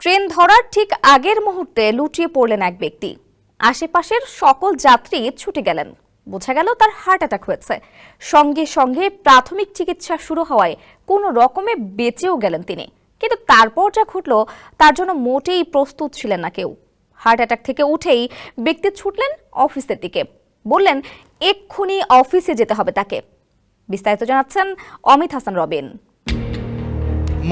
Train ধরার ঠিক আগের মুহূর্তে লুটিয়ে পড়লেন এক ব্যক্তি। আশেপাশের সকল যাত্রী ছুটে গেলেন। বোঝা গেল তার হার্ট অ্যাটাক হয়েছে। সঙ্গে সঙ্গে প্রাথমিক চিকিৎসা শুরু হওয়ায় কোনো রকমে বেঁচেও গেলেন তিনি। কিন্তু তারপর যা ঘটল তার জন্য মোটেই প্রস্তুত ছিলেন না কেউ। হার্ট অ্যাটাক থেকে উঠেই ব্যক্তি ছুটলেন অফিসের দিকে, বললেন এক্ষুনি অফিসে যেতে হবে তাকে। বিস্তারিত জানাচ্ছেন অমিত হাসান রবিন।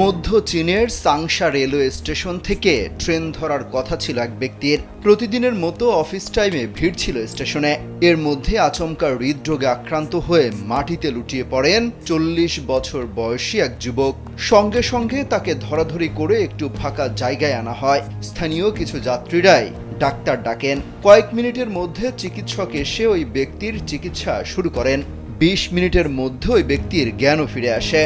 মধ্য চীনের সাংশা রেলওয়ে স্টেশন থেকে ট্রেন ধরার কথা ছিল এক ব্যক্তির। প্রতিদিনের মতো অফিস টাইমে ভিড় ছিল স্টেশনে। এর মধ্যে আচমকা হৃদরোগে আক্রান্ত হয়ে মাটিতে লুটিয়ে পড়েন 40 বছর বয়সী এক যুবক। সঙ্গে সঙ্গে তাকে ধরাধরি করে একটু ফাঁকা জায়গায় আনা হয়। স্থানীয় কিছু যাত্রীরাই ডাক্তার ডাকেন। কয়েক মিনিটের মধ্যে চিকিৎসক এসে ওই ব্যক্তির চিকিৎসা শুরু করেন। 20 মিনিটের মধ্যে ওই ব্যক্তির জ্ঞানও ফিরে আসে।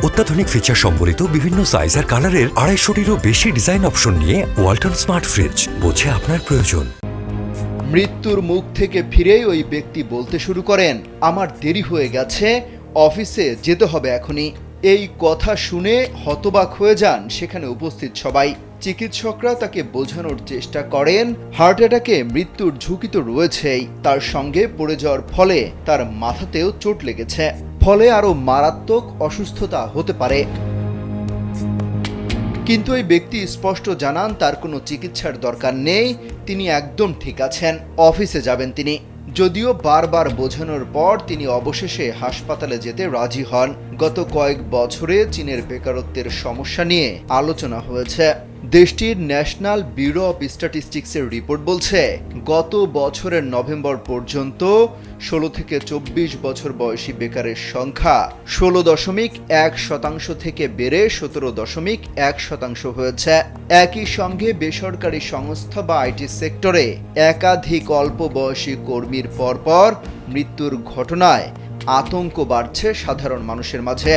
অত্যাধুনিক ফিচার সম্বলিত বিভিন্ন সাইজ আর কালারের 250-টিরও বেশি ডিজাইন অপশন নিয়ে ওয়ালটন স্মার্ট ফ্রিজ, বোঝে আপনার প্রয়োজন। মৃত্যুর মুখ থেকে ফিরেই ওই ব্যক্তি বলতে শুরু করেন, আমার দেরি হয়ে গেছে, অফিসে যেতে হবে এখনই। এই কথা শুনে হতবাক হয়ে যান সেখানে উপস্থিত সবাই। চিকিৎসকরা তাকে বোঝানোর চেষ্টা করেন হার্ট অ্যাটাকে মৃত্যুর ঝুঁকি তো রয়েছেই, তার সঙ্গে পড়ে যাওয়ার ফলে তার মাথাতেও চোট লেগেছে, ফলে আরো মারাত্মক অসুস্থতা হতে পারে। কিন্তু এই ব্যক্তি স্পষ্ট জানান তার কোনো চিকিৎসার দরকার নেই, তিনি একদম ঠিক আছেন, অফিসে যাবেন তিনি। যদিও বারবার বোঝানোর পর তিনি অবশেষে হাসপাতালে যেতে রাজি হন। গত কয়েক বছরে চীনের বেকারত্বের সমস্যা নিয়ে আলোচনা হয়েছে। দেশটির ন্যাশনাল ব্যুরো অব স্ট্যাটিস্টিক্সের রিপোর্ট বলছে, গত বছরের নভেম্বর পর্যন্ত 16 থেকে 24 বছর বয়সী বেকারের সংখ্যা 16.1% থেকে বেড়ে 17.1% হয়েছে। একই সঙ্গে বেসরকারি সংস্থা বা আইটি সেক্টরে একাধিক অল্প বয়সী কর্মীর পরপর মৃত্যুর ঘটনায় আতঙ্ক বাড়ছে সাধারণ মানুষের মাঝে।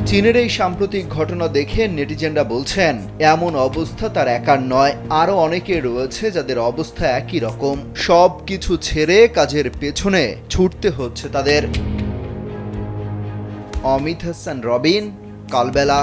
চীনের এই সাম্প্রতিক ঘটনা দেখে নেটিজেনরা বলছেন, এমন অবস্থা তার একার নয়, আরো অনেকে রয়েছে যাদের অবস্থা একই রকম। সব কিছু ছেড়ে কাজের পেছনে ছুটতে হচ্ছে তাদের। অমিত হাসান রবিন, কালবেলা।